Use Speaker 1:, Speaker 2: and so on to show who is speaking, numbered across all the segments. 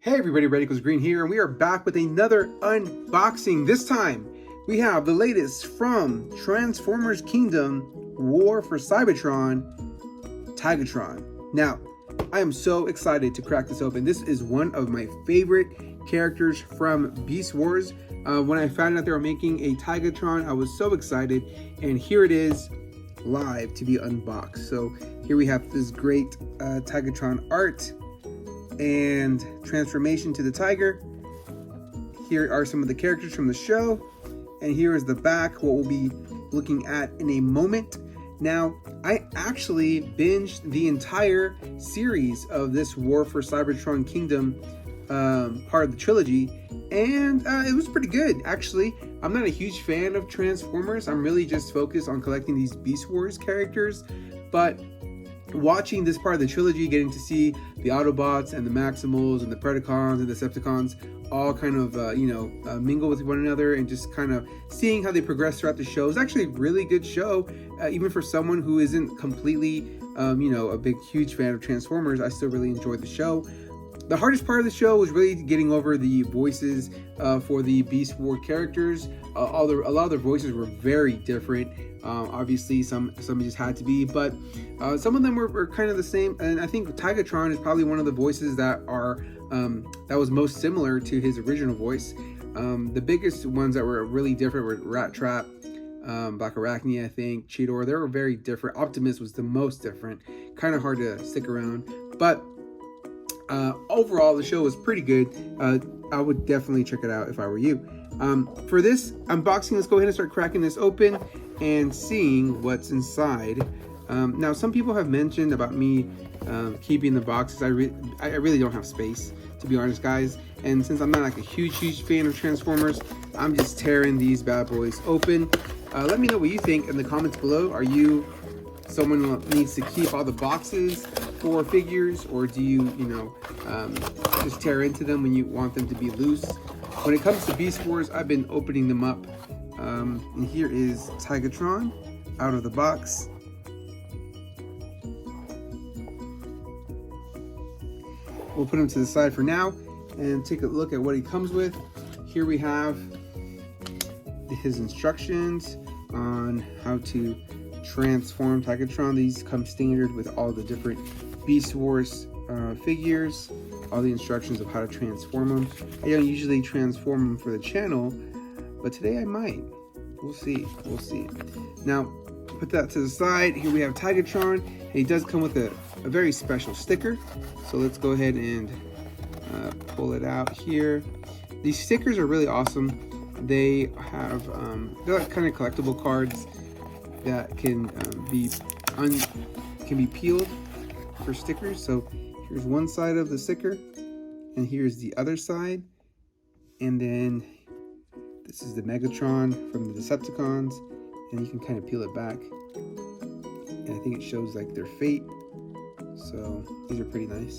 Speaker 1: Hey everybody, Radicals Green here, and we are back with another unboxing. This time, we have the latest from Transformers Kingdom, War for Cybertron, Tigatron. Now, I am so excited to crack this open. This is one of my favorite characters from Beast Wars. When I found out they were making a Tigatron, I was so excited, and here it is, live to be unboxed. So here we have this great Tigatron art and transformation to the tiger. Here are some of the characters from the show, and here is the back, what we'll be looking at in a moment. Now, I actually binged the entire series of this War for Cybertron Kingdom part of the trilogy, and it was pretty good, actually. I'm not a huge fan of Transformers. I'm really just focused on collecting these Beast Wars characters, but watching this part of the trilogy, getting to see the Autobots and the Maximals and the Predacons and the Decepticons all kind of mingle with one another, and just kind of seeing how they progress throughout the show is actually a really good show. Even for someone who isn't completely a big huge fan of Transformers, I still really enjoyed the show. The hardest part of the show was really getting over the voices for the Beast War characters. A lot of their voices were very different. Obviously, some just had to be, but some of them were kind of the same. And I think Tigatron is probably one of the voices that are that was most similar to his original voice. The biggest ones that were really different were Rat Trap, Black Arachne, I think, Cheetor. They were very different. Optimus was the most different. Kind of hard to stick around, but overall, the show was pretty good. I would definitely check it out if I were you. For this unboxing, let's go ahead and start cracking this open and seeing what's inside. Now, some people have mentioned about me keeping the boxes. I really don't have space, to be honest, guys. And since I'm not like a huge fan of Transformers, I'm just tearing these bad boys open. Let me know what you think in the comments below. Are you someone who needs to keep all the boxes for figures, or do you just tear into them when you want them to be loose? When it comes to Beast Wars, I've been opening them up, and here is Tigatron out of the box. We'll put him to the side for now and take a look at what he comes with. Here we have his instructions on how to transform Tigatron. These come standard with all the different Beast Wars figures, all the instructions of how to transform them. I don't usually transform them for the channel, but today I might. We'll see. Now, put that to the side. Here we have Tigatron, and he does come with a very special sticker. So let's go ahead and pull it out here. These stickers are really awesome. They have they're like kind of collectible cards that can be peeled for stickers. So here's one side of the sticker, and here's the other side, and then this is the Megatron from the Decepticons, and you can kind of peel it back, and I think it shows like their fate. So these are pretty nice.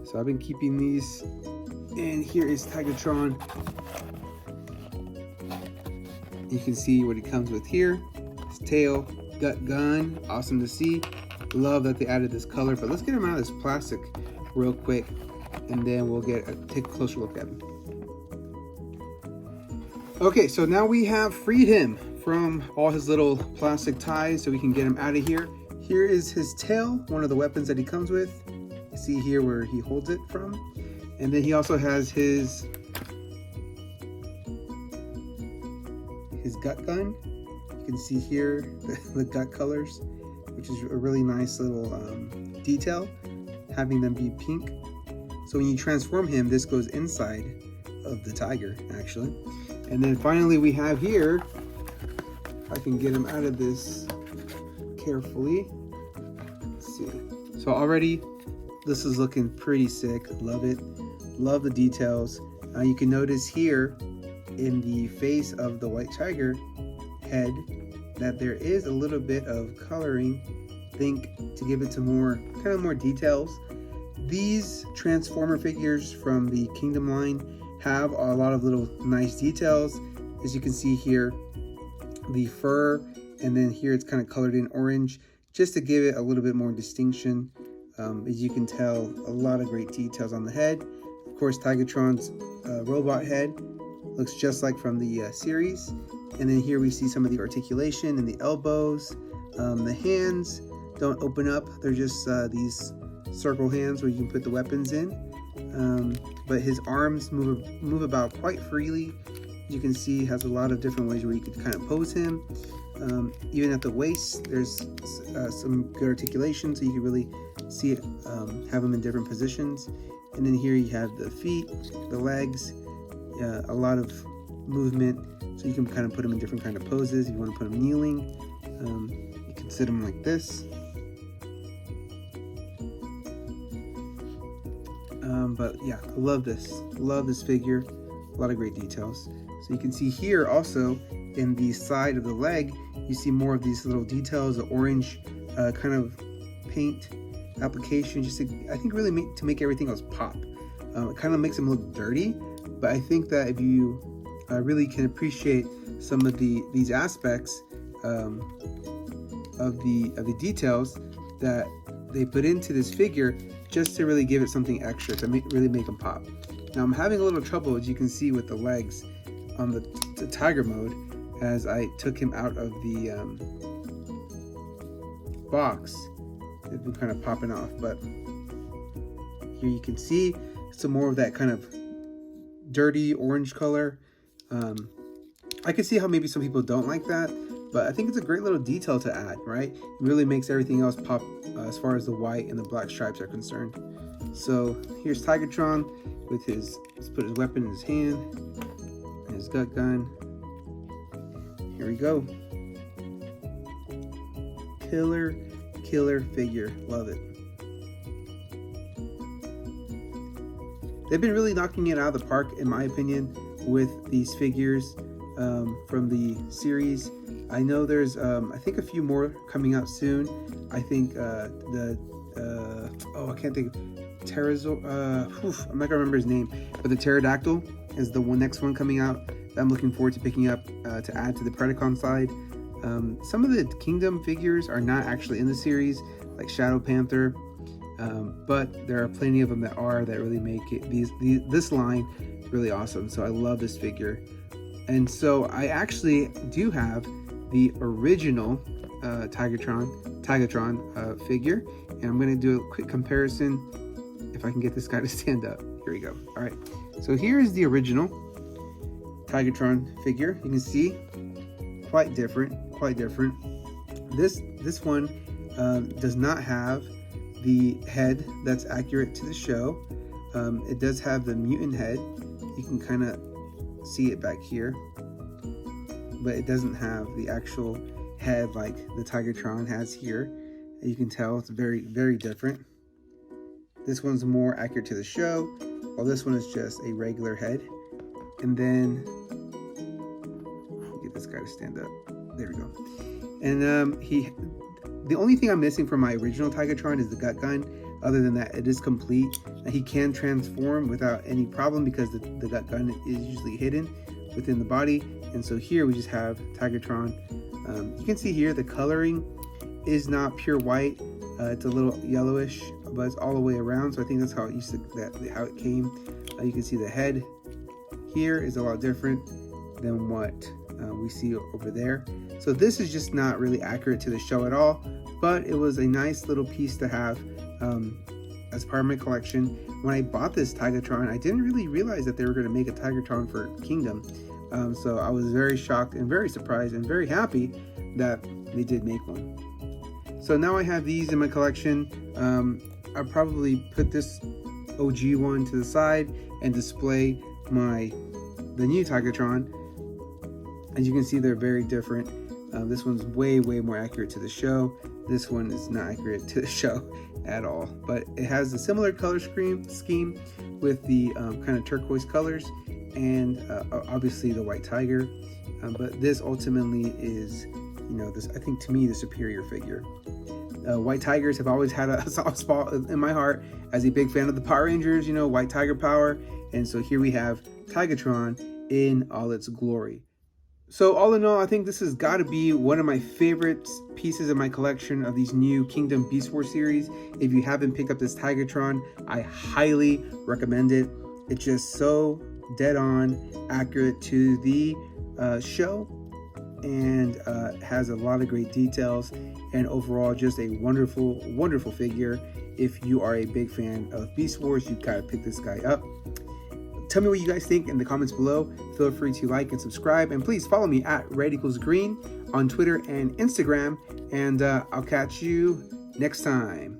Speaker 1: So I've been keeping these, and here is Tigatron. You can see what it comes with here. His tail, gut gun, awesome to see. Love that they added this color, but let's get him out of this plastic real quick, and then we'll take a closer look at him. Okay, so now we have freed him from all his little plastic ties, so we can get him out of here. Here is his tail, one of the weapons that he comes with. You see here where he holds it from, and then he also has his gut gun. You can see here the gut colors, which is a really nice little detail, having them be pink. So when you transform him, this goes inside of the tiger, actually. And then finally we have here, if I can get him out of this carefully. Let's see. So already this is looking pretty sick. Love it. Love the details. You can notice here in the face of the white tiger head that there is a little bit of coloring, I think, to give it to more details. These Transformer figures from the Kingdom line have a lot of little nice details. As you can see here, the fur, and then here it's kind of colored in orange, just to give it a little bit more distinction As you can tell, a lot of great details on the head. Of course, Tigatron's robot head looks just like from the series. And then here we see some of the articulation in the elbows. The hands don't open up. They're just these circle hands where you can put the weapons in. But his arms move about quite freely. You can see he has a lot of different ways where you could kind of pose him. Even at the waist, there's some good articulation, so you can really see it, have him in different positions. And then here you have the feet, the legs, a lot of movement, so you can kind of put him in different kind of poses. If you want to put him kneeling, you can sit him like this. But yeah, I love this figure. A lot of great details. So you can see here also in the side of the leg, you see more of these little details, the orange kind of paint application, just to, I think, really to make everything else pop. It kind of makes them look dirty, but I think that if you really can appreciate some of these aspects of the details that they put into this figure, just to really give it something extra to really make them pop. Now I'm having a little trouble, as you can see, with the legs on the tiger mode, as I took him out of the box. They've been kind of popping off, but here you can see some more of that kind of dirty orange color. I can see how maybe some people don't like that, but I think it's a great little detail to add, right? It really makes everything else pop as far as the white and the black stripes are concerned. So here's Tigatron with his, let's put his weapon in his hand, and his gut gun. Here we go. Killer figure, love it. They've been really knocking it out of the park, in my opinion, with these figures from the series. I know there's, I think, a few more coming out soon. I think I can't think of I'm not gonna remember his name, but the pterodactyl is the next one coming out that I'm looking forward to picking up to add to the Predacon side. Some of the Kingdom figures are not actually in the series, like Shadow Panther, but there are plenty of them that really make it this line really awesome. So I love this figure, and so I actually do have the original Tigatron figure, and I'm going to do a quick comparison if I can get this guy to stand up. Here we go. All right, so here is the original Tigatron figure. You can see quite different. This one does not have the head that's accurate to the show. It does have the mutant head. You can kind of see it back here, but it doesn't have the actual head like the Tigatron has here. You can tell it's very different. This one's more accurate to the show, while this one is just a regular head. And then get this guy to stand up. There we go. And the only thing I'm missing from my original Tigatron is the gut gun. Other than that, it is complete. And he can transform without any problem because the gut gun is usually hidden within the body. And so here we just have Tigatron. You can see here the coloring is not pure white. It's a little yellowish, but it's all the way around. So I think that's how how it came. You can see the head here is a lot different than what we see over there. So this is just not really accurate to the show at all, but it was a nice little piece to have as part of my collection. When I bought this Tigatron, I didn't really realize that they were going to make a Tigatron for Kingdom. So I was very shocked and very surprised and very happy that they did make one. So now I have these in my collection. I'll probably put this OG one to the side and display the new Tigatron. As you can see, they're very different. This one's way more accurate to the show. This one is not accurate to the show at all, but it has a similar color scheme with the kind of turquoise colors and obviously the white tiger. But this ultimately is, I think, to me, the superior figure. White tigers have always had a soft spot in my heart as a big fan of the Power Rangers, white tiger power. And so here we have Tigatron in all its glory. So all in all, I think this has got to be one of my favorite pieces of my collection of these new Kingdom Beast Wars series. If you haven't picked up this Tigatron, I highly recommend it. It's just so dead on accurate to the show, and has a lot of great details, and overall just a wonderful, wonderful figure. If you are a big fan of Beast Wars, you've got to pick this guy up. Tell me what you guys think in the comments below. Feel free to like and subscribe, and please follow me at Red=Green on Twitter and Instagram, and I'll catch you next time.